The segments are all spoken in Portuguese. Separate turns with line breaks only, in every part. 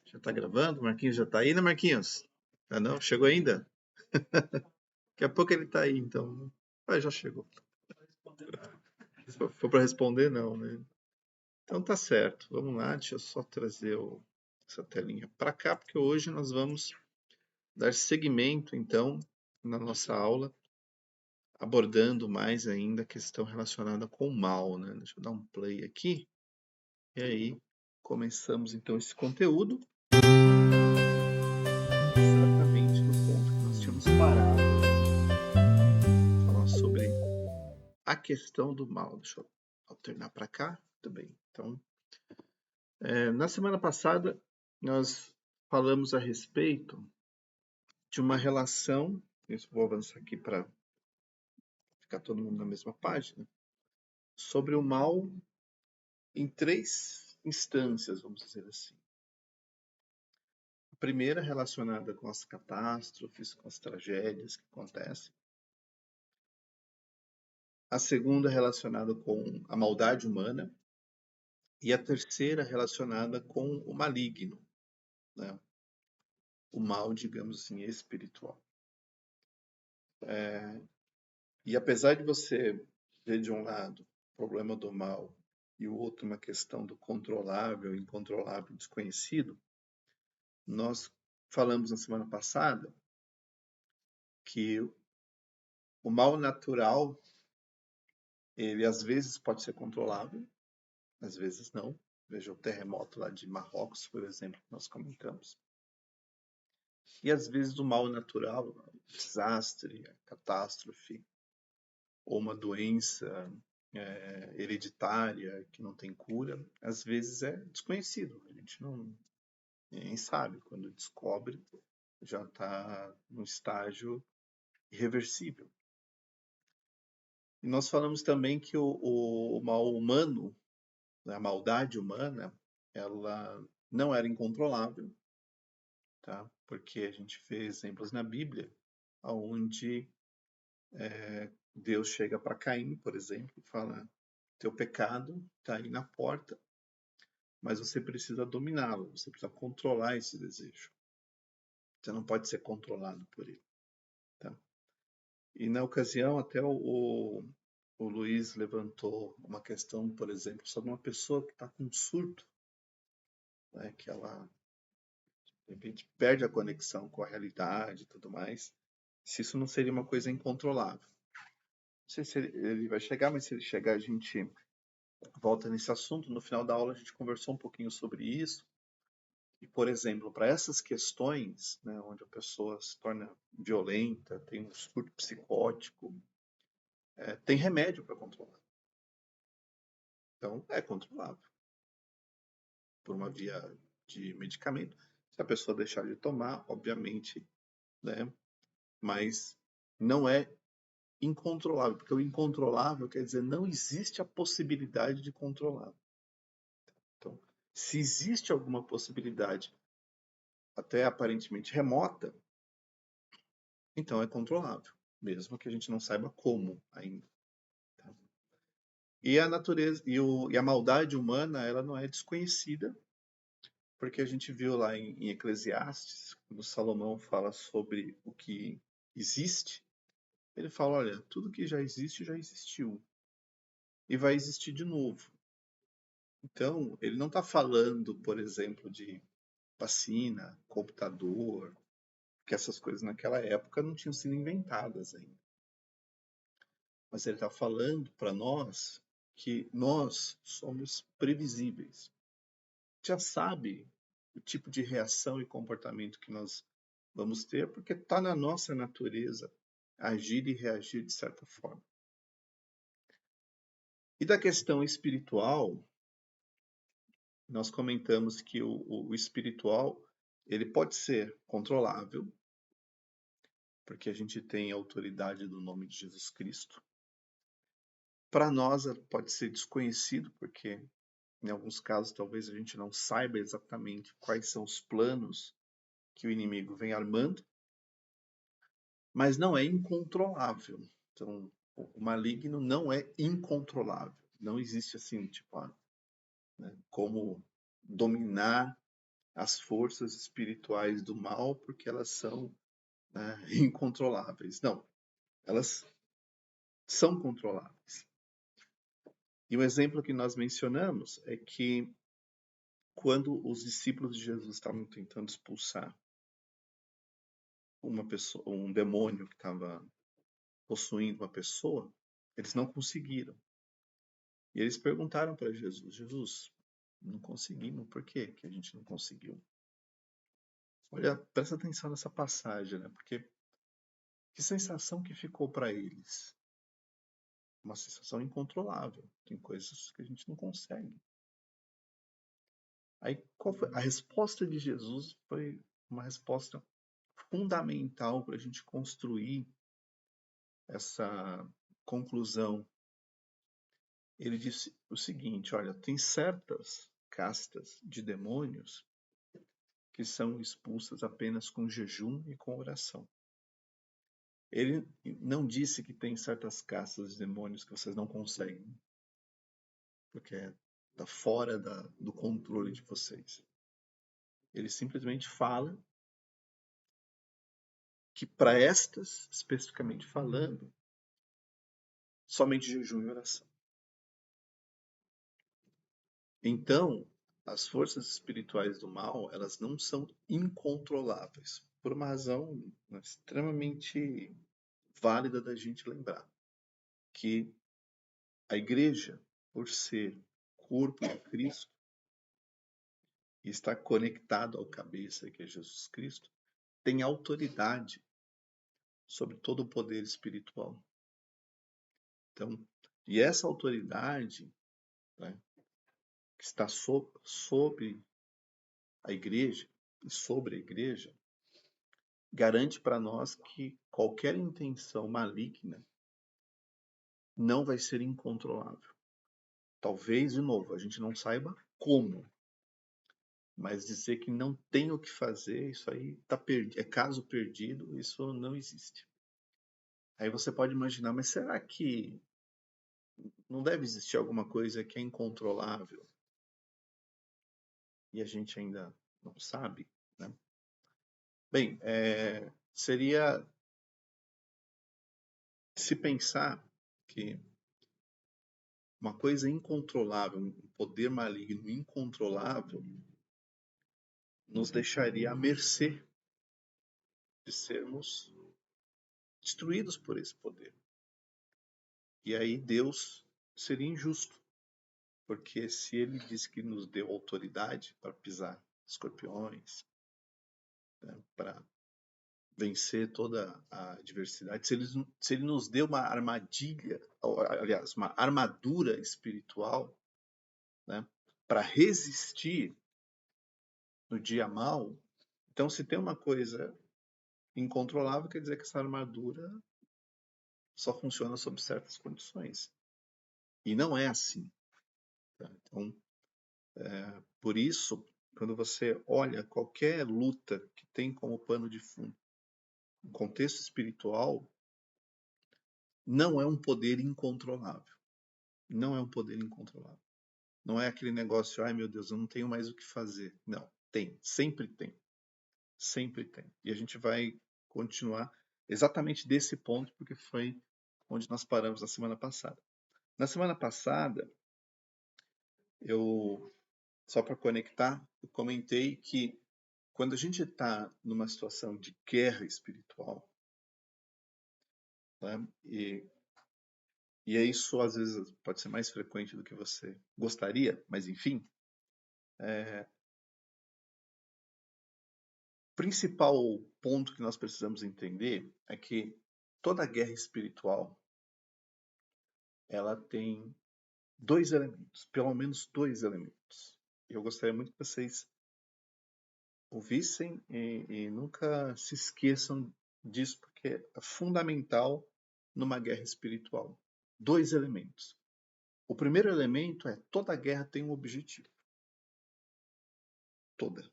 Já tá gravando? Marquinhos já tá aí, né, Marquinhos? Ah, não? Chegou ainda? Daqui a pouco ele tá aí, então. Ah, já chegou. Se for para responder, não, né? Então tá certo. Vamos lá, deixa eu só trazer essa telinha para cá, porque hoje nós vamos dar seguimento, então, na nossa aula, abordando mais ainda a questão relacionada com o mal, né? Deixa eu dar um play aqui. E aí, começamos então esse conteúdo. Exatamente no ponto que nós tínhamos parado. Falar sobre a questão do mal. Deixa eu alternar para cá. Muito bem. Então, na semana passada, nós falamos a respeito de uma relação. Isso, vou avançar aqui para ficar todo mundo na mesma página. Sobre o mal em 3 instâncias, vamos dizer assim. A primeira relacionada com as catástrofes, com as tragédias que acontecem. A segunda relacionada com a maldade humana. E a terceira relacionada com o maligno, né? O mal, digamos assim, espiritual. E apesar de você ver de um lado o problema do mal e o outro uma questão do controlável, incontrolável, desconhecido, nós falamos na semana passada que o mal natural, ele às vezes pode ser controlável, às vezes não. Veja o terremoto lá de Marrocos, por exemplo, que nós comentamos. E às vezes o mal natural, o desastre, a catástrofe, ou uma doença hereditária que não tem cura, às vezes é desconhecido. A gente nem sabe. Quando descobre, já está no estágio irreversível. E nós falamos também que o mal humano, a maldade humana, ela não era incontrolável, tá? Porque a gente vê exemplos na Bíblia onde Deus chega para Caim, por exemplo, e fala: teu pecado está aí na porta, mas você precisa dominá-lo, você precisa controlar esse desejo. Você não pode ser controlado por ele. Tá? E na ocasião, até o Luiz levantou uma questão, por exemplo, sobre uma pessoa que está com um surto, né, que ela, de repente, perde a conexão com a realidade e tudo mais. Se isso não seria uma coisa incontrolável. Não sei se ele vai chegar, mas se ele chegar, a gente volta nesse assunto. No final da aula, a gente conversou um pouquinho sobre isso. E, por exemplo, para essas questões, né, onde a pessoa se torna violenta, tem um surto psicótico, tem remédio para controlar. Então, é controlável por uma via de medicamento. Se a pessoa deixar de tomar, obviamente, né, mas não é incontrolável, porque o incontrolável quer dizer não existe a possibilidade de controlar. Então, se existe alguma possibilidade, até aparentemente remota, então é controlável, mesmo que a gente não saiba como ainda. Tá? E a natureza e a maldade humana, ela não é desconhecida, porque a gente viu lá em Eclesiastes, quando Salomão fala sobre o que existe, ele fala: olha, tudo que já existe já existiu e vai existir de novo. Então, ele não está falando, por exemplo, de vacina, computador, que essas coisas naquela época não tinham sido inventadas ainda. Mas ele está falando para nós que nós somos previsíveis. Já sabe o tipo de reação e comportamento que nós vamos ter, porque está na nossa natureza agir e reagir de certa forma. E da questão espiritual, nós comentamos que o espiritual ele pode ser controlável, porque a gente tem a autoridade do nome de Jesus Cristo. Para nós pode ser desconhecido, porque em alguns casos talvez a gente não saiba exatamente quais são os planos que o inimigo vem armando, mas não é incontrolável. Então, o maligno não é incontrolável. Não existe assim, tipo, né, como dominar as forças espirituais do mal porque elas são, né, incontroláveis. Não, elas são controláveis. E o exemplo que nós mencionamos é que quando os discípulos de Jesus estavam tentando expulsar uma pessoa, um demônio que estava possuindo uma pessoa, eles não conseguiram. E eles perguntaram para Jesus: Jesus, não conseguimos, por quê que a gente não conseguiu? Olha, presta atenção nessa passagem, né? Porque que sensação que ficou para eles? Uma sensação incontrolável. Tem coisas que a gente não consegue. Aí, qual foi? A resposta de Jesus foi uma resposta fundamental para a gente construir essa conclusão. Ele disse o seguinte: olha, tem certas castas de demônios que são expulsas apenas com jejum e com oração. Ele não disse que tem certas castas de demônios que vocês não conseguem, porque está fora do controle de vocês. Ele simplesmente fala que para estas, especificamente falando, somente jejum e oração. Então, as forças espirituais do mal, elas não são incontroláveis, por uma razão, né, extremamente válida da gente lembrar, que a igreja, por ser corpo de Cristo, e estar conectado ao cabeça, que é Jesus Cristo, tem autoridade sobre todo o poder espiritual. Então, e essa autoridade, né, que está sob a igreja e sobre a igreja, garante para nós que qualquer intenção maligna não vai ser incontrolável. Talvez, de novo, a gente não saiba como, mas dizer que não tem o que fazer, isso aí tá é caso perdido, isso não existe. Aí você pode imaginar, mas será que não deve existir alguma coisa que é incontrolável e a gente ainda não sabe, né? Bem, seria se pensar que uma coisa incontrolável, um poder maligno incontrolável, nos deixaria à mercê de sermos destruídos por esse poder. E aí Deus seria injusto, porque se ele diz que nos deu autoridade para pisar escorpiões, né, para vencer toda a adversidade, se ele nos deu uma armadilha, aliás, uma armadura espiritual, né, para resistir no dia mau, então se tem uma coisa incontrolável, quer dizer que essa armadura só funciona sob certas condições. E não é assim. Tá? Então, por isso, quando você olha qualquer luta que tem como pano de fundo um contexto espiritual, não é um poder incontrolável. Não é um poder incontrolável. Não é aquele negócio, ai meu Deus, eu não tenho mais o que fazer. Não, tem, sempre tem. Sempre tem. E a gente vai continuar exatamente desse ponto, porque foi onde nós paramos na semana passada. Na semana passada, só para conectar, eu comentei que quando a gente está numa situação de guerra espiritual, né, e isso às vezes pode ser mais frequente do que você gostaria, mas enfim, o principal ponto que nós precisamos entender é que toda guerra espiritual ela tem dois elementos, pelo menos dois elementos. Eu gostaria muito que vocês ouvissem e nunca se esqueçam disso, porque é fundamental numa guerra espiritual. Dois elementos. O primeiro elemento é toda guerra tem um objetivo. Toda.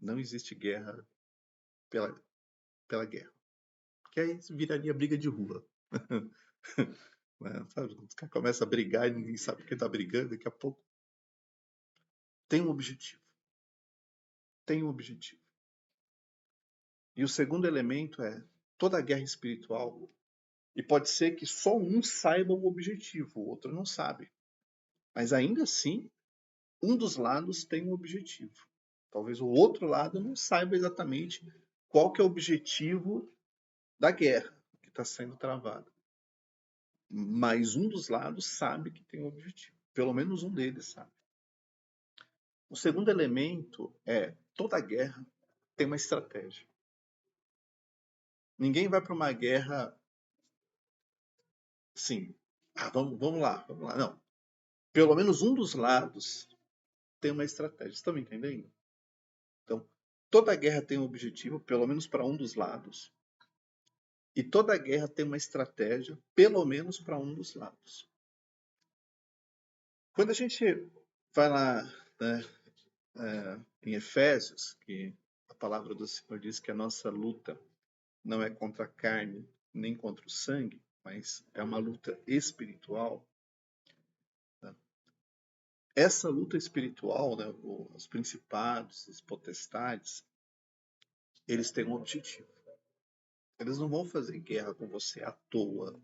Não existe guerra pela guerra. Porque aí viraria briga de rua. Sabe? Os caras começam a brigar e ninguém sabe quem está brigando, daqui a pouco tem um objetivo. tem um objetivo. E o segundo elemento é toda guerra espiritual. E pode ser que só um saiba o objetivo, o outro não sabe. Mas ainda assim, um dos lados tem um objetivo. Talvez o outro lado não saiba exatamente qual que é o objetivo da guerra que está sendo travada. Mas um dos lados sabe que tem um objetivo. Pelo menos um deles sabe. O segundo elemento é toda guerra tem uma estratégia. Ninguém vai para uma guerra assim, vamos lá, vamos lá. Não. Pelo menos um dos lados tem uma estratégia. Vocês estão me entendendo? Então, toda guerra tem um objetivo, pelo menos para um dos lados. E toda guerra tem uma estratégia, pelo menos para um dos lados. Quando a gente vai lá, né, em Efésios, que a palavra do Senhor diz que a nossa luta não é contra a carne nem contra o sangue, mas é uma luta espiritual. Né? Essa luta espiritual, né, os principados, as potestades, eles têm um objetivo. Eles não vão fazer guerra com você à toa.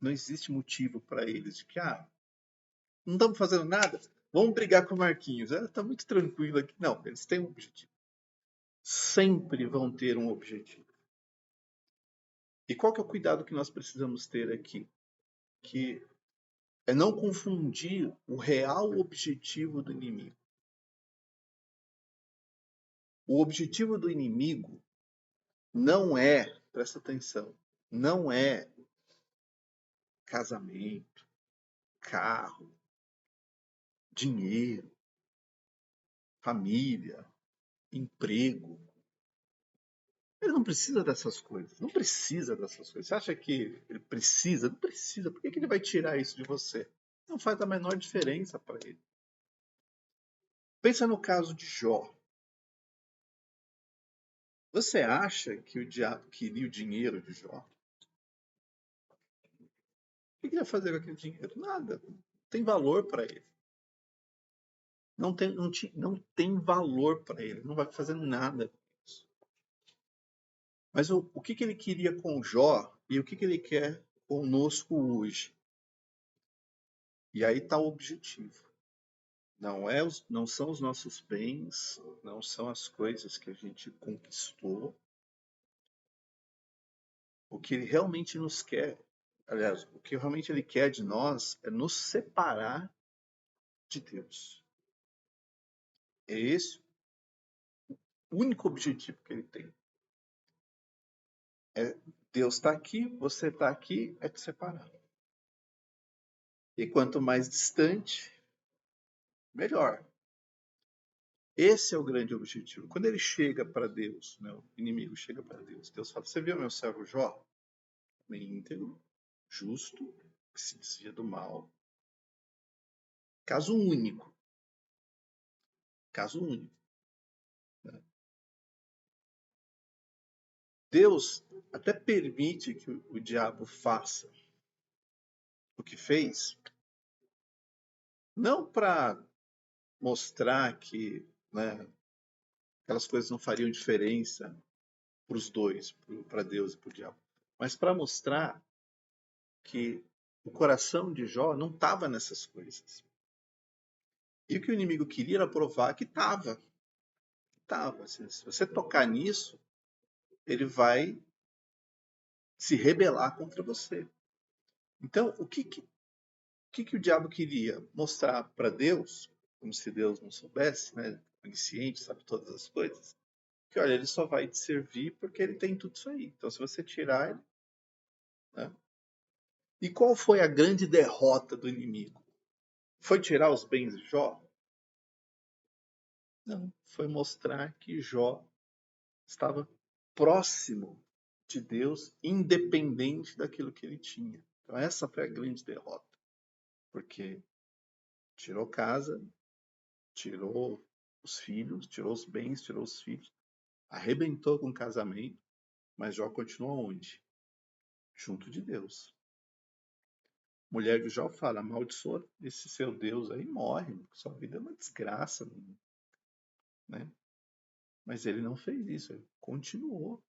Não existe motivo para eles de que, não estamos fazendo nada, vamos brigar com o Marquinhos. Está muito tranquilo aqui. Não, eles têm um objetivo. Sempre vão ter um objetivo. E qual que é o cuidado que nós precisamos ter aqui? Que é não confundir o real objetivo do inimigo. O objetivo do inimigo não é, presta atenção, não é casamento, carro, dinheiro, família, emprego. Ele não precisa dessas coisas. Não precisa dessas coisas. Você acha que ele precisa? Não precisa. Por que ele vai tirar isso de você? Não faz a menor diferença para ele. Pensa no caso de Jó. Você acha que o diabo queria o dinheiro de Jó? O que ele ia fazer com aquele dinheiro? Nada. Não tem valor para ele. Não tem valor para ele. Não vai fazer nada com isso. Mas o que ele queria com Jó e o que ele quer conosco hoje? E aí está o objetivo. Não são os nossos bens, não são as coisas que a gente conquistou. O que ele realmente nos quer, aliás, o que realmente ele quer de nós é nos separar de Deus. É esse o único objetivo que ele tem. Deus está aqui, você está aqui, é te separar. E quanto mais distante, melhor. Esse é o grande objetivo. Quando ele chega para Deus, né, o inimigo chega para Deus, Deus fala: você viu meu servo Jó? Íntegro, justo, que se desvia do mal. Caso único. Caso único. Né? Deus até permite que o diabo faça o que fez, não para mostrar que, né, aquelas coisas não fariam diferença para os dois, para Deus e para o diabo, mas para mostrar que o coração de Jó não estava nessas coisas. E o que o inimigo queria era provar que estava. Assim, se você tocar nisso, ele vai se rebelar contra você. Então, o que o diabo queria? Mostrar para Deus, como se Deus não soubesse, né? Onisciente, sabe todas as coisas, que olha, ele só vai te servir porque ele tem tudo isso aí. Então, se você tirar ele. Né? E qual foi a grande derrota do inimigo? Foi tirar os bens de Jó? Não, foi mostrar que Jó estava próximo de Deus, independente daquilo que ele tinha. Então, essa foi a grande derrota. Porque tirou casa, tirou os filhos, tirou os bens, tirou os filhos, arrebentou com o casamento, mas Jó continuou onde? Junto de Deus. Mulher de Jó fala: amaldiçoa esse seu Deus aí, morre, sua vida é uma desgraça. né? Mas ele não fez isso, ele continuou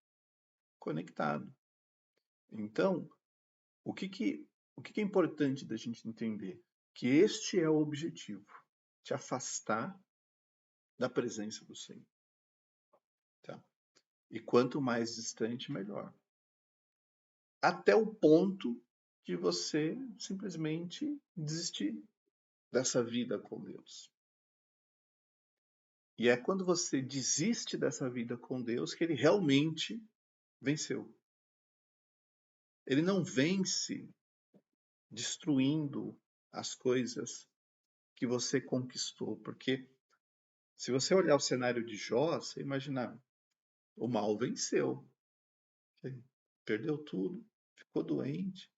conectado. Então, o que que, o que que é importante da gente entender? Que este é o objetivo, te afastar da presença do Senhor, tá? E quanto mais distante, melhor. Até o ponto de você simplesmente desistir dessa vida com Deus. E é quando você desiste dessa vida com Deus que ele realmente venceu. Ele não vence destruindo as coisas que você conquistou, porque se você olhar o cenário de Jó, você imaginar, o mal venceu, perdeu tudo, ficou doente,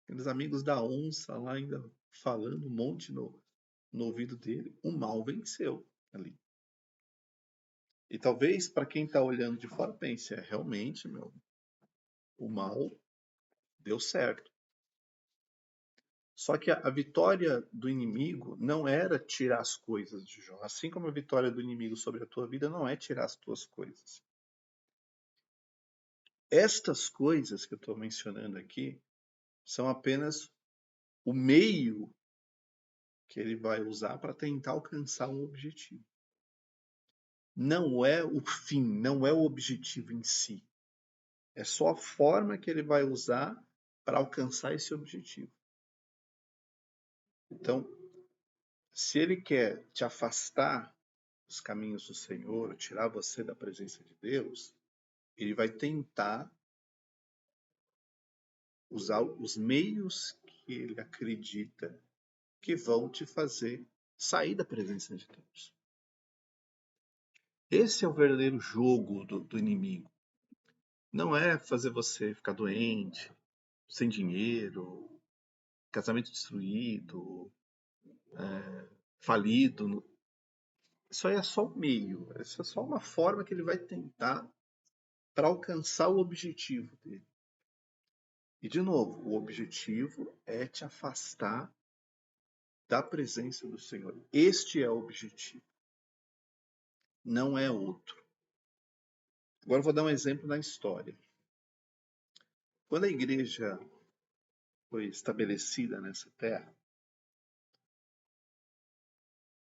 aqueles amigos da onça lá ainda falando um monte no ouvido dele, o mal venceu ali. E talvez para quem está olhando de fora pense, realmente, meu, o mal deu certo. Só que a vitória do inimigo não era tirar as coisas de Jó. Assim como a vitória do inimigo sobre a tua vida não é tirar as tuas coisas. Estas coisas que eu estou mencionando aqui são apenas o meio que ele vai usar para tentar alcançar um objetivo. Não é o fim, não é o objetivo em si. É só a forma que ele vai usar para alcançar esse objetivo. Então, se ele quer te afastar dos caminhos do Senhor, tirar você da presença de Deus, ele vai tentar usar os meios que ele acredita que vão te fazer sair da presença de Deus. Esse é o verdadeiro jogo do inimigo. Não é fazer você ficar doente, sem dinheiro, casamento destruído, falido. Isso aí é só um meio, isso é só uma forma que ele vai tentar para alcançar o objetivo dele. E, de novo, o objetivo é te afastar da presença do Senhor. Este é o objetivo, não é outro. Agora eu vou dar um exemplo na história. Quando a igreja foi estabelecida nessa terra,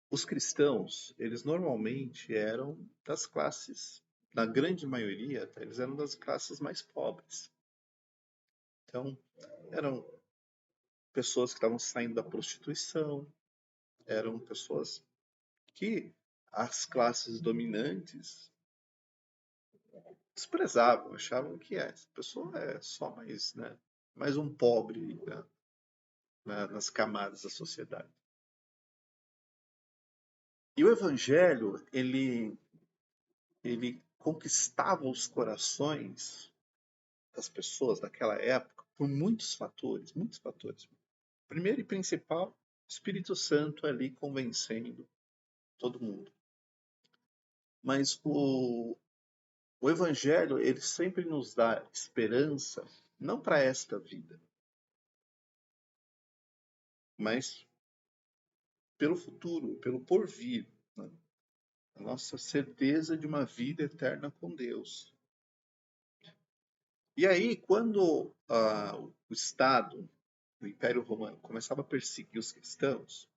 os cristãos, eles normalmente eram das classes, na grande maioria, eles eram das classes mais pobres. Então, eram pessoas que estavam saindo da prostituição, eram pessoas que as classes dominantes desprezavam, achavam que essa pessoa é só mais, né, mais um pobre, né, nas camadas da sociedade. E o evangelho, ele conquistava os corações das pessoas daquela época por muitos fatores, muitos fatores. Primeiro e principal, o Espírito Santo ali convencendo todo mundo. Mas o Evangelho, ele sempre nos dá esperança, não para esta vida, mas pelo futuro, pelo porvir. Né? A nossa certeza de uma vida eterna com Deus. E aí, quando o Estado, o Império Romano, começava a perseguir os cristãos,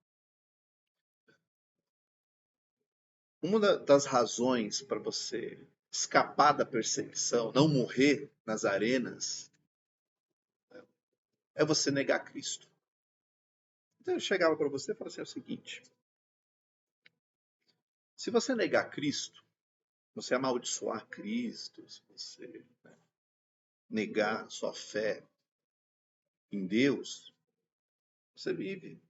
uma das razões para você escapar da perseguição, não morrer nas arenas, é você negar Cristo. Então eu chegava para você e falava assim, é o seguinte, se você negar Cristo, você amaldiçoar Cristo, se você negar sua fé em Deus, você vive.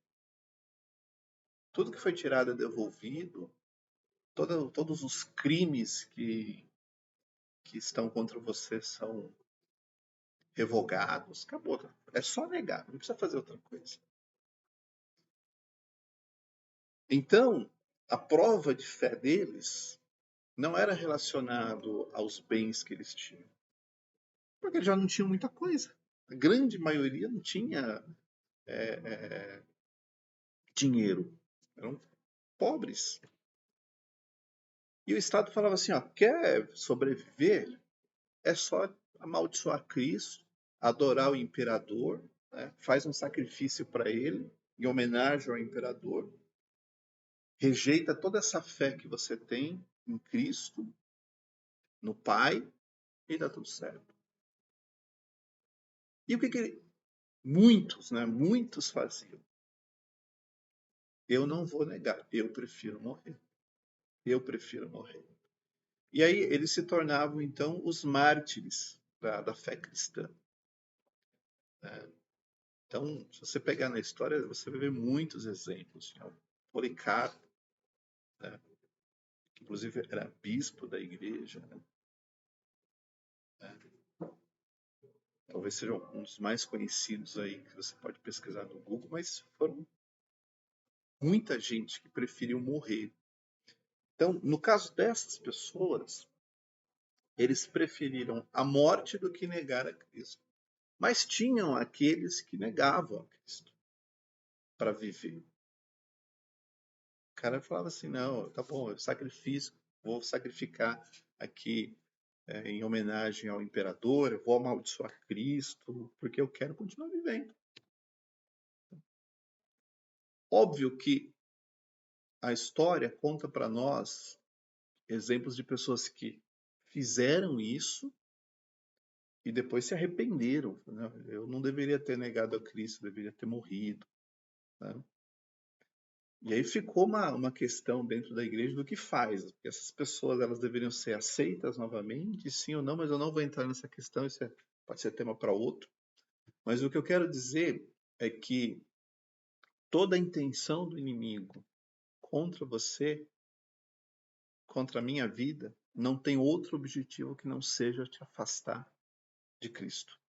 Tudo que foi tirado é devolvido, todos os crimes que estão contra você são revogados, acabou. É só negar, não precisa fazer outra coisa. Então, a prova de fé deles não era relacionado aos bens que eles tinham, porque eles já não tinham muita coisa. A grande maioria não tinha dinheiro, eram pobres. E o Estado falava assim, ó, quer sobreviver, é só amaldiçoar Cristo, adorar o imperador, né? Faz um sacrifício para ele, em homenagem ao imperador, rejeita toda essa fé que você tem em Cristo, no Pai, e dá tudo certo. E o que muitos, né, muitos faziam? Eu não vou negar, eu prefiro morrer. Eu prefiro morrer. E aí eles se tornavam, então, os mártires da fé cristã. Né? Então, se você pegar na história, você vai ver muitos exemplos. Policarpo, né? Que inclusive era bispo da igreja. Né? Talvez seja um dos mais conhecidos aí que você pode pesquisar no Google, mas foram muita gente que preferiu morrer. Então, no caso dessas pessoas, eles preferiram a morte do que negar a Cristo. Mas tinham aqueles que negavam a Cristo para viver. O cara falava assim, não, tá bom, eu sacrifício, vou sacrificar aqui em homenagem ao imperador, eu vou amaldiçoar Cristo, porque eu quero continuar vivendo. Óbvio que a história conta para nós exemplos de pessoas que fizeram isso e depois se arrependeram. Né? Eu não deveria ter negado a Cristo, eu deveria ter morrido. Né? E aí ficou uma questão dentro da igreja do que faz, porque essas pessoas elas deveriam ser aceitas novamente, sim ou não, mas eu não vou entrar nessa questão, isso pode ser tema para outro. Mas o que eu quero dizer é que toda a intenção do inimigo contra você, contra a minha vida, não tem outro objetivo que não seja te afastar de Cristo.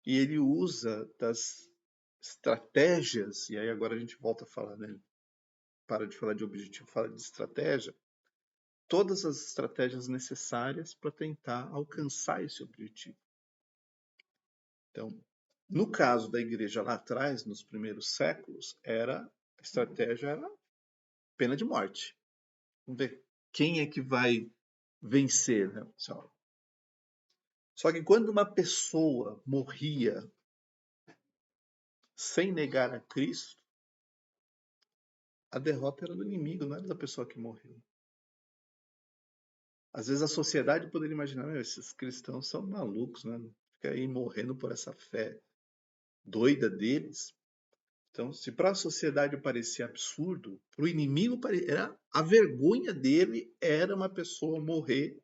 E ele usa das estratégias, e aí agora a gente volta a falar, né? Para de falar de objetivo, fala de estratégia, todas as estratégias necessárias para tentar alcançar esse objetivo. Então, no caso da igreja lá atrás, nos primeiros séculos, a estratégia era pena de morte. Vamos ver quem é que vai vencer, né, pessoal? Só que quando uma pessoa morria sem negar a Cristo, a derrota era do inimigo, não era da pessoa que morreu. Às vezes a sociedade poderia imaginar, esses cristãos são malucos, né? Fica aí morrendo por essa fé doida deles. Então, se para a sociedade parecia absurdo, para o inimigo era a vergonha dele era uma pessoa morrer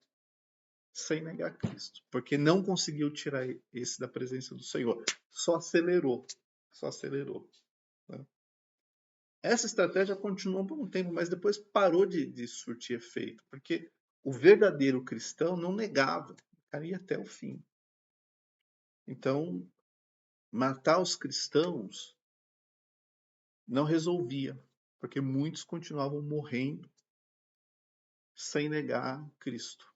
sem negar Cristo, porque não conseguiu tirar esse da presença do Senhor. Só acelerou, só acelerou. Né? Essa estratégia continuou por um tempo, mas depois parou de surtir efeito, porque o verdadeiro cristão não negava, ia até o fim. Então, matar os cristãos não resolvia, porque muitos continuavam morrendo sem negar Cristo.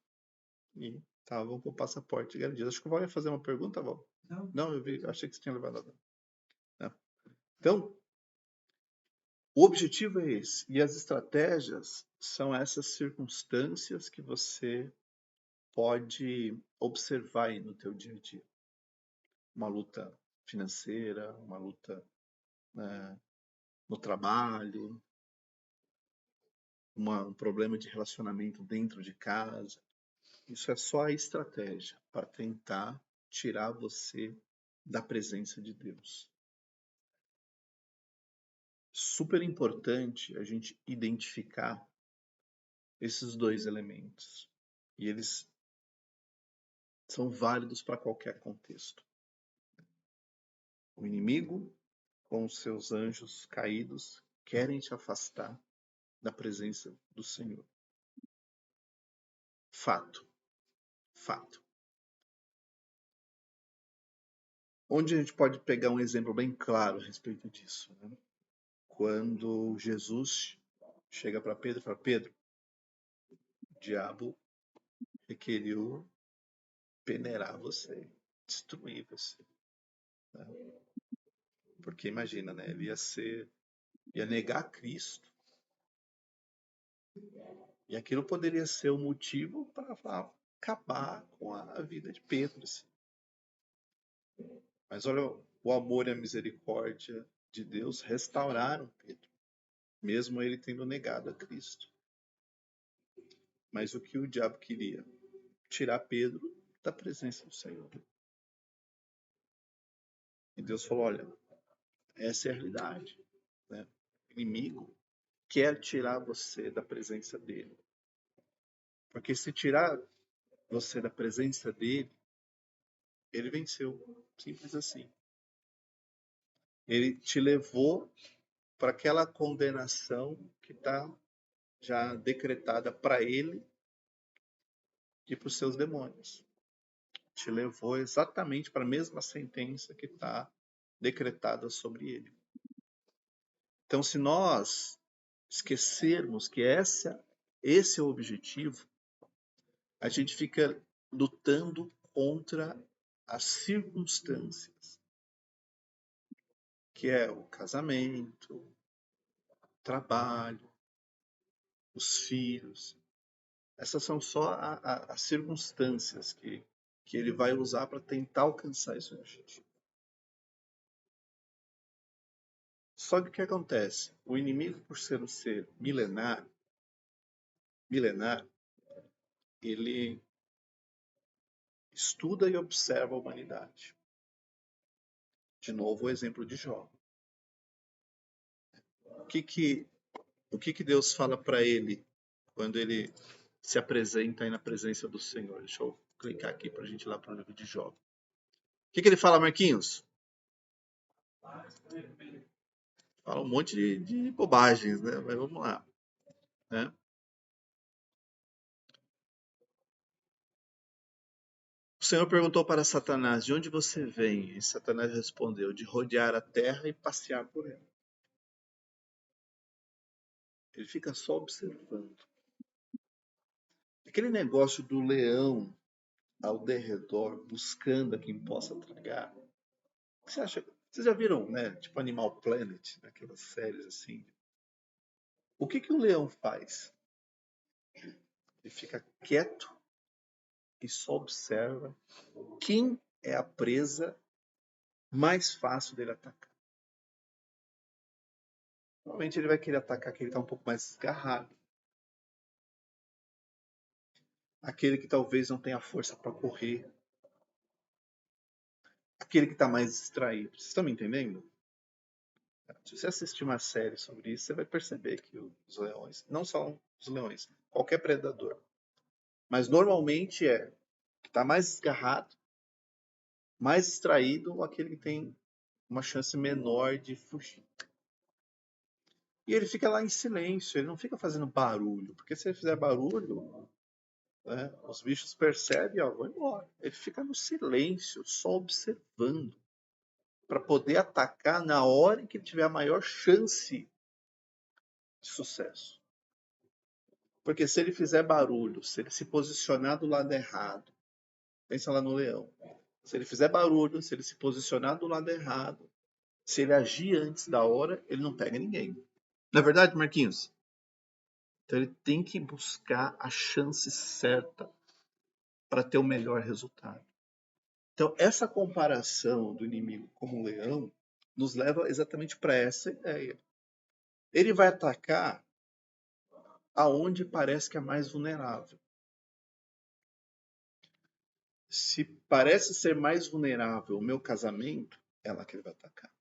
E estavam com o passaporte garantido. Acho que o Val ia fazer uma pergunta, Val. Não, achei que você tinha levado nada. Então, o objetivo é esse. E as estratégias são essas circunstâncias que você pode observar aí no teu dia a dia. Uma luta financeira, uma luta, né, no trabalho, um problema de relacionamento dentro de casa. Isso é só a estratégia para tentar tirar você da presença de Deus. Super importante a gente identificar esses dois elementos. E eles são válidos para qualquer contexto. O inimigo, com os seus anjos caídos, querem te afastar da presença do Senhor. Fato. Fato. Onde a gente pode pegar um exemplo bem claro a respeito disso? Né? Quando Jesus chega para Pedro e fala, Pedro, o diabo requeriu peneirar você, destruir você. Né? Porque imagina, né? Ele ia negar Cristo E aquilo poderia ser o motivo para acabar com a vida de Pedro, assim. Mas olha, o amor e a misericórdia de Deus restauraram Pedro, mesmo ele tendo negado a Cristo. Mas o que o diabo queria? Tirar Pedro da presença do Senhor. E Deus falou: olha, essa é a realidade, né? O inimigo quer tirar você da presença dele. Porque se tirar você da presença dele, ele venceu. Simples assim. Ele te levou para aquela condenação que está já decretada para ele e para os seus demônios. Te levou exatamente para a mesma sentença que está decretada sobre ele. Então, se nós esquecermos que esse é o objetivo, a gente fica lutando contra as circunstâncias, que é o casamento, o trabalho, os filhos. Essas são só as circunstâncias que ele vai usar para tentar alcançar esse objetivo. Só que o que acontece? O inimigo, por ser um ser milenar, ele estuda e observa a humanidade. De novo, o exemplo de Jó. O que Deus fala para ele quando ele se apresenta aí na presença do Senhor? Deixa eu clicar aqui para a gente ir lá para o livro de Jó. O que ele fala, Marquinhos? Fala um monte de bobagens, né? Mas vamos lá. Né? O Senhor perguntou para Satanás: de onde você vem? E Satanás respondeu: de rodear a terra e passear por ela. Ele fica só observando. Aquele negócio do leão ao derredor, buscando a quem possa tragar. O que você acha? Vocês já viram, né? Tipo Animal Planet, naquelas séries assim. O que o leão faz? Ele fica quieto e só observa quem é a presa mais fácil dele atacar. Normalmente ele vai querer atacar aquele que está um pouco mais desgarrado. Aquele que talvez não tenha força para correr. Aquele que está mais distraído. Vocês estão me entendendo? Se você assistir uma série sobre isso, você vai perceber que os leões, não só os leões, qualquer predador, mas normalmente é que está mais desgarrado, mais distraído, ou aquele que tem uma chance menor de fugir. E ele fica lá em silêncio, ele não fica fazendo barulho, porque se ele fizer barulho, né, os bichos percebem, ó, vão embora. Ele fica no silêncio, só observando, para poder atacar na hora em que ele tiver a maior chance de sucesso. Porque se ele fizer barulho, se ele se posicionar do lado errado, pensa lá no leão. Se ele fizer barulho, se ele se posicionar do lado errado, se ele agir antes da hora, ele não pega ninguém. Não é verdade, Marquinhos? Então ele tem que buscar a chance certa para ter o melhor resultado. Então essa comparação do inimigo como um leão nos leva exatamente para essa ideia. Ele vai atacar aonde parece que é mais vulnerável. Se parece ser mais vulnerável o meu casamento, é lá que ele vai atacar.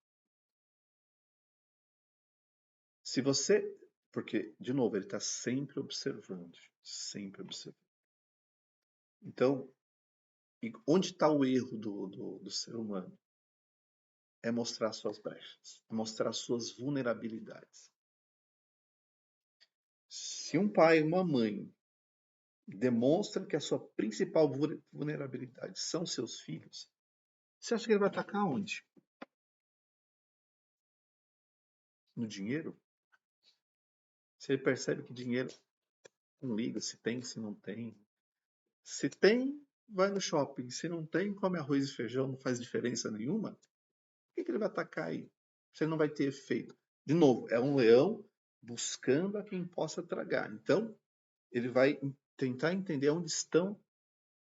Se você. Porque, de novo, ele está sempre observando. Sempre observando. Então, onde está o erro do ser humano? É mostrar suas brechas, é mostrar suas vulnerabilidades. Se um pai e uma mãe demonstram que a sua principal vulnerabilidade são seus filhos, você acha que ele vai atacar onde? No dinheiro? Se ele percebe que dinheiro não liga, se tem, se não tem. Se tem, vai no shopping. Se não tem, come arroz e feijão, não faz diferença nenhuma. Por que ele vai atacar aí? Se ele não vai ter efeito. De novo, é um leão buscando a quem possa tragar. Então, ele vai tentar entender onde estão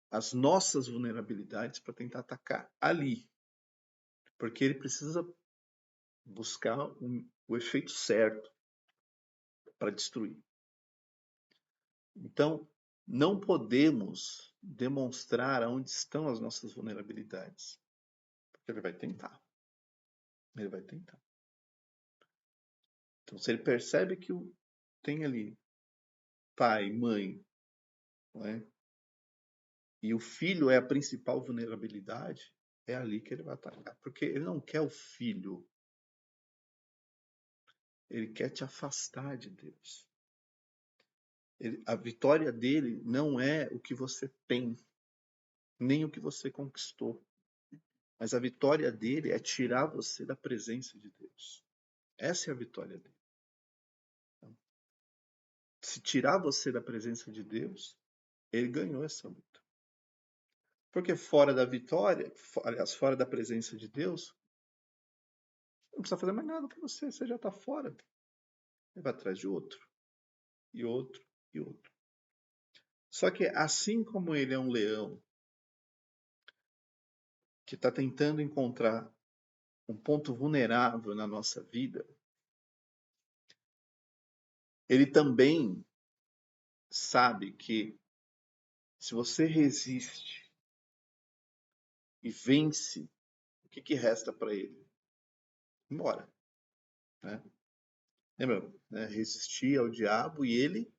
as nossas vulnerabilidades para tentar atacar ali. Porque ele precisa buscar o efeito certo para destruir. Então, não podemos demonstrar onde estão as nossas vulnerabilidades. Porque ele vai tentar. Ele vai tentar. Então, se ele percebe que tem ali pai, mãe, não é? E o filho é a principal vulnerabilidade, é ali que ele vai atacar. Porque ele não quer o filho. Ele quer te afastar de Deus. A vitória dele não é o que você tem, nem o que você conquistou. Mas a vitória dele é tirar você da presença de Deus. Essa é a vitória dele. Então, se tirar você da presença de Deus, ele ganhou essa luta. Porque fora da vitória, aliás, fora da presença de Deus, não precisa fazer mais nada para você já está fora. Ele vai atrás de outro, e outro, e outro. Só que assim como ele é um leão que está tentando encontrar um ponto vulnerável na nossa vida, ele também sabe que se você resiste e vence, o que resta para ele? Embora. Né? Lembra? Né? Resistir ao diabo e ele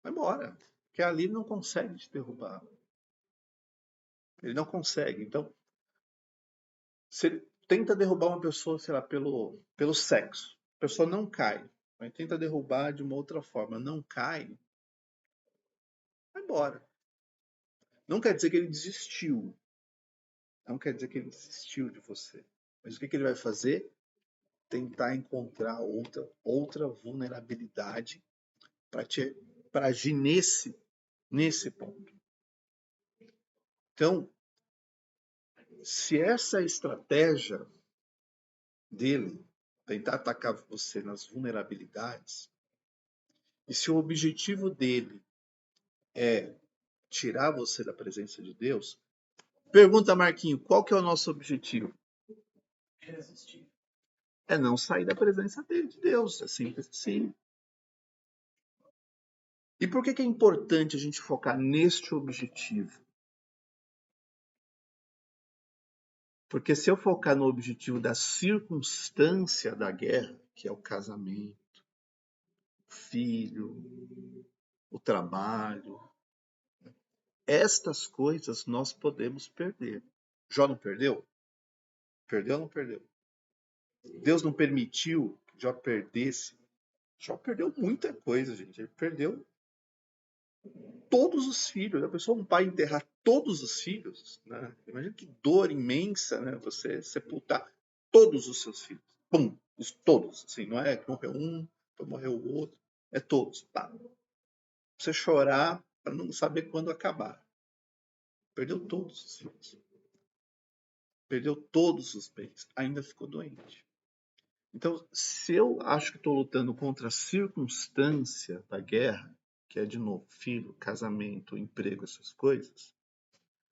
vai embora. Porque ali ele não consegue te derrubar. Ele não consegue. Então, se ele tenta derrubar uma pessoa, sei lá, pelo sexo, a pessoa não cai. Mas tenta derrubar de uma outra forma, não cai, vai embora. Não quer dizer que ele desistiu. Não quer dizer que ele desistiu de você. Mas o que ele vai fazer? Tentar encontrar outra vulnerabilidade para agir nesse ponto. Então, se essa é a estratégia dele, tentar atacar você nas vulnerabilidades, e se o objetivo dele é tirar você da presença de Deus, pergunta, Marquinho, qual que é o nosso objetivo? Resistir. É não sair da presença dele, de Deus, é simples assim. E por que é importante a gente focar neste objetivo? Porque se eu focar no objetivo da circunstância da guerra, que é o casamento, o filho, o trabalho, estas coisas nós podemos perder. Jó não perdeu? Perdeu ou não perdeu? Deus não permitiu que Jó perdesse. Jó perdeu muita coisa, gente. Ele perdeu todos os filhos. A pessoa, um pai enterrar todos os filhos, né? Imagina que dor imensa, né? Você sepultar todos os seus filhos. Pum! Todos. Assim, não é que morreu um, depois morreu o outro. É todos. Pá. Você chorar para não saber quando acabar. Perdeu todos os filhos. Perdeu todos os bens. Ainda ficou doente. Então, se eu acho que estou lutando contra a circunstância da guerra, que é, de novo, filho, casamento, emprego, essas coisas,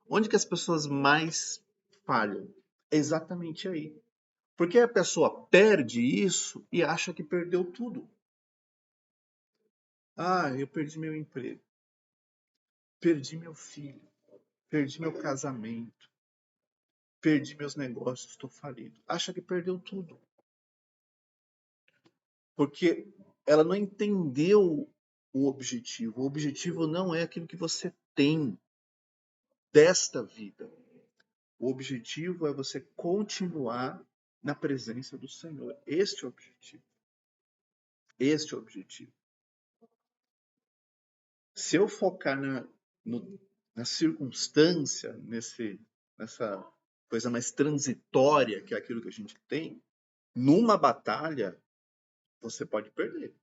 onde que as pessoas mais falham? É exatamente aí. Porque a pessoa perde isso e acha que perdeu tudo. Ah, eu perdi meu emprego. Perdi meu filho. Perdi meu casamento. Perdi meus negócios, estou falido. Acha que perdeu tudo. Porque ela não entendeu o objetivo. O objetivo não é aquilo que você tem desta vida. O objetivo é você continuar na presença do Senhor. Este é o objetivo. Este é o objetivo. Se eu focar na circunstância, nessa coisa mais transitória, que é aquilo que a gente tem, numa batalha, você pode perder.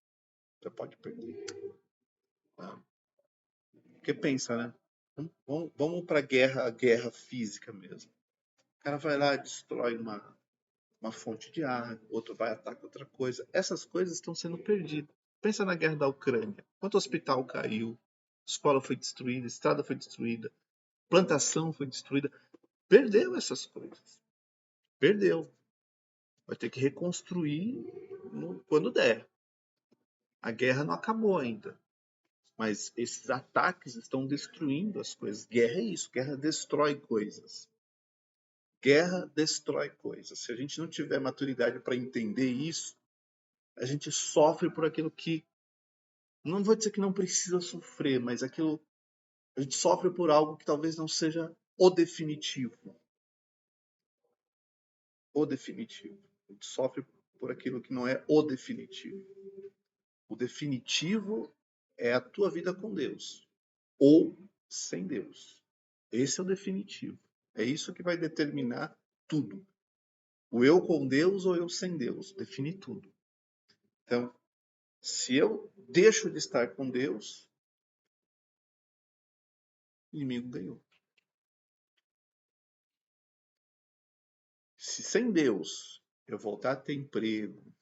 Você pode perder. Tá? Porque pensa, né? Vamos para a guerra física mesmo. O cara vai lá e destrói uma fonte de água, outro vai atacar outra coisa. Essas coisas estão sendo perdidas. Pensa na guerra da Ucrânia. Quanto hospital caiu, escola foi destruída, estrada foi destruída, plantação foi destruída. Perdeu essas coisas. Perdeu. Vai ter que reconstruir quando der. A guerra não acabou ainda. Mas esses ataques estão destruindo as coisas. Guerra é isso. Guerra destrói coisas. Guerra destrói coisas. Se a gente não tiver maturidade para entender isso, a gente sofre por aquilo que... Não vou dizer que não precisa sofrer, mas aquilo... A gente sofre por algo que talvez não seja o definitivo. O definitivo. A gente sofre por aquilo que não é o definitivo. O definitivo é a tua vida com Deus. Ou sem Deus. Esse é o definitivo. É isso que vai determinar tudo. O eu com Deus ou eu sem Deus. Define tudo. Então, se eu deixo de estar com Deus, o inimigo ganhou. Se sem Deus eu voltar a ter emprego,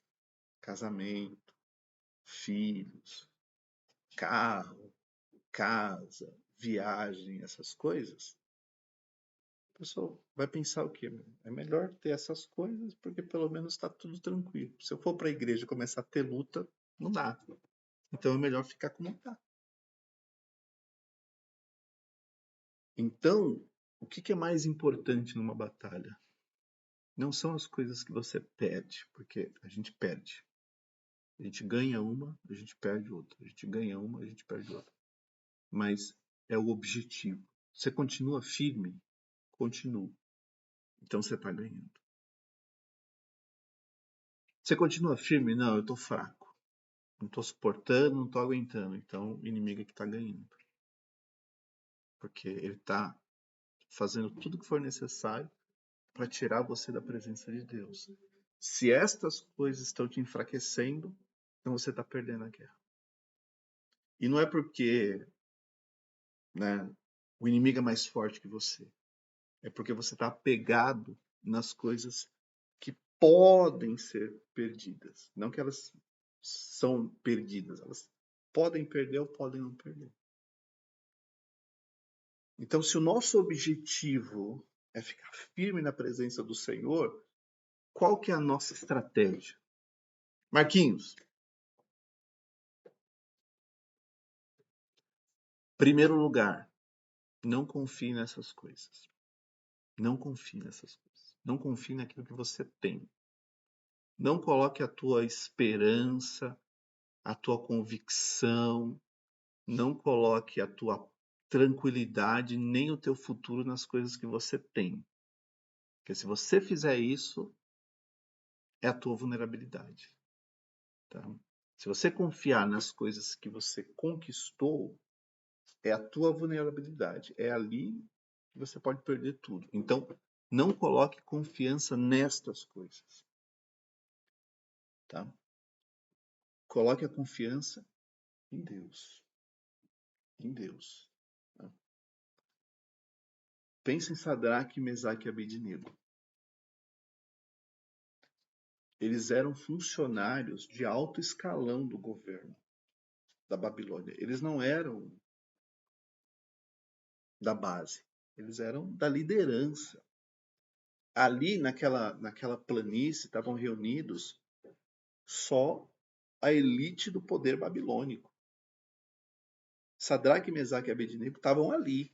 casamento, filhos, carro, casa, viagem, essas coisas, a pessoa vai pensar o quê? É melhor ter essas coisas porque pelo menos está tudo tranquilo. Se eu for para a igreja e começar a ter luta, não dá. Então é melhor ficar como está. Então, o que é mais importante numa batalha? Não são as coisas que você perde, porque a gente perde. A gente ganha uma, a gente perde outra. A gente ganha uma, a gente perde outra. Mas é o objetivo. Você continua firme? Continua. Então você está ganhando. Você continua firme? Não, eu estou fraco. Não estou suportando, não estou aguentando. Então o inimigo é que está ganhando. Porque ele está fazendo tudo o que for necessário para tirar você da presença de Deus. Se estas coisas estão te enfraquecendo, então você está perdendo a guerra. E não é porque, né, o inimigo é mais forte que você. É porque você está apegado nas coisas que podem ser perdidas. Não que elas são perdidas. Elas podem perder ou podem não perder. Então, se o nosso objetivo é ficar firme na presença do Senhor, qual que é a nossa estratégia? Marquinhos, primeiro lugar, não confie nessas coisas. Não confie nessas coisas. Não confie naquilo que você tem. Não coloque a tua esperança, a tua convicção, não coloque a tua tranquilidade nem o teu futuro nas coisas que você tem. Porque se você fizer isso, é a tua vulnerabilidade. Tá? Se você confiar nas coisas que você conquistou, é a tua vulnerabilidade. É ali que você pode perder tudo. Então, não coloque confiança nestas coisas. Tá? Coloque a confiança em Deus. Em Deus. Tá? Pensa em Sadraque, Mesaque e Abednego. Eles eram funcionários de alto escalão do governo da Babilônia. Eles não eram da base. Eles eram da liderança. Ali naquela planície estavam reunidos só a elite do poder babilônico. Sadraque, Mesaque e Abednego estavam ali.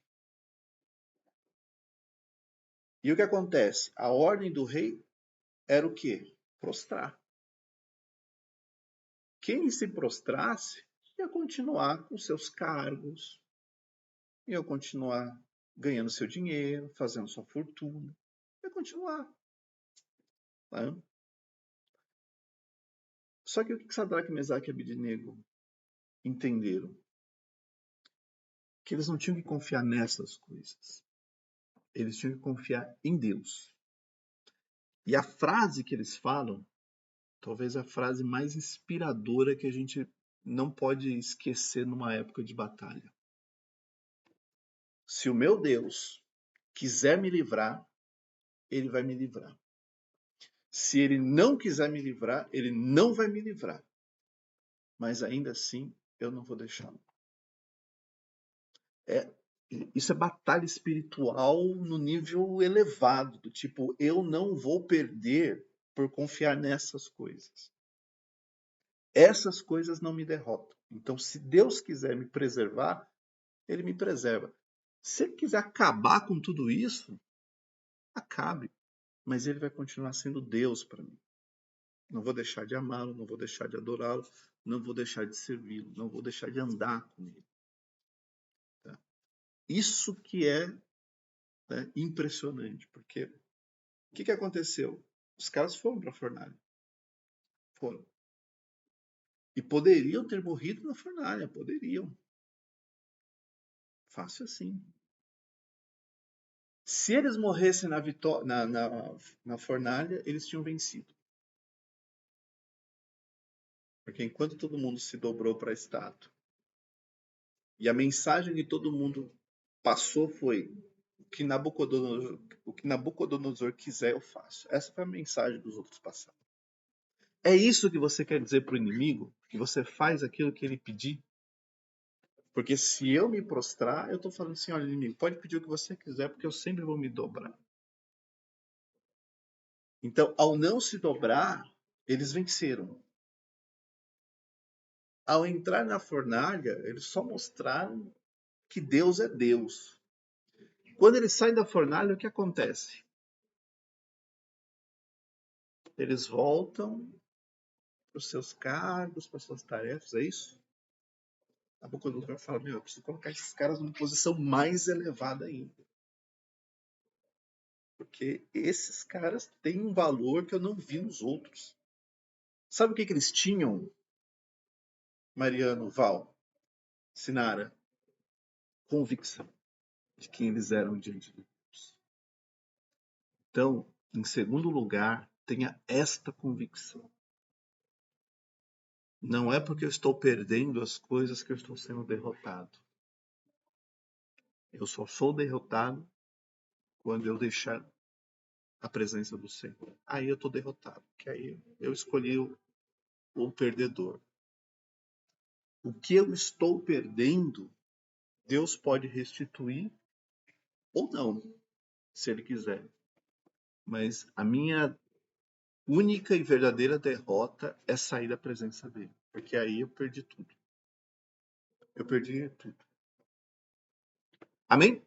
E o que acontece? A ordem do rei era o quê? Prostrar. Quem se prostrasse ia continuar com seus cargos, ia continuar ganhando seu dinheiro, fazendo sua fortuna, ia continuar. Né? Só que o que Sadraque, Mesaque e Abednego entenderam? Que eles não tinham que confiar nessas coisas. Eles tinham que confiar em Deus. E a frase que eles falam, talvez a frase mais inspiradora que a gente não pode esquecer numa época de batalha. Se o meu Deus quiser me livrar, ele vai me livrar. Se ele não quiser me livrar, ele não vai me livrar. mas ainda assim eu não vou deixar. É, isso é batalha espiritual no nível elevado, do tipo, eu não vou perder por confiar nessas coisas. Essas coisas não me derrotam. Então, se Deus quiser me preservar, ele me preserva. Se ele quiser acabar com tudo isso, acabe. Mas ele vai continuar sendo Deus para mim. Não vou deixar de amá-lo, não vou deixar de adorá-lo, não vou deixar de servi-lo, não vou deixar de andar com ele. Tá? Isso que é, né, impressionante, porque o que aconteceu? Os caras foram para a fornalha. Foram. E poderiam ter morrido na fornalha, poderiam. Fácil assim. Se eles morressem na fornalha, eles tinham vencido. Porque enquanto todo mundo se dobrou para a estátua, e a mensagem que todo mundo passou foi: o que Nabucodonosor quiser, eu faço. Essa foi a mensagem dos outros passaram. É isso que você quer dizer para o inimigo? Que você faz aquilo que ele pedir? Porque se eu me prostrar, eu estou falando assim: olha, inimigo, pode pedir o que você quiser, porque eu sempre vou me dobrar. Então, ao não se dobrar, eles venceram. Ao entrar na fornalha, eles só mostraram que Deus é Deus. Quando eles saem da fornalha, o que acontece? Eles voltam para os seus cargos, para as suas tarefas, é isso? Nabucodonosor vai falar: meu, eu preciso colocar esses caras numa posição mais elevada ainda. Porque esses caras têm um valor que eu não vi nos outros. Sabe o que eles tinham, Mariano, Val, Sinara? Convicção de quem eles eram diante de Deus. Então, em segundo lugar, tenha esta convicção. Não é porque eu estou perdendo as coisas que eu estou sendo derrotado. Eu só sou derrotado quando eu deixar a presença do Senhor. Aí eu estou derrotado, porque aí eu escolhi o perdedor. O que eu estou perdendo, Deus pode restituir ou não, se Ele quiser. Mas a minha única e verdadeira derrota é sair da presença dele, porque aí eu perdi tudo. Eu perdi tudo. Amém?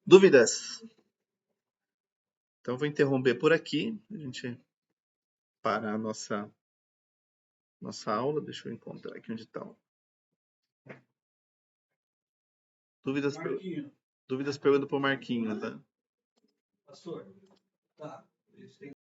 Dúvidas? Então vou interromper por aqui, a gente parar a nossa aula. Deixa eu encontrar aqui onde está. Dúvidas, dúvidas pergunta para o Marquinho, tá? Pastor, tá.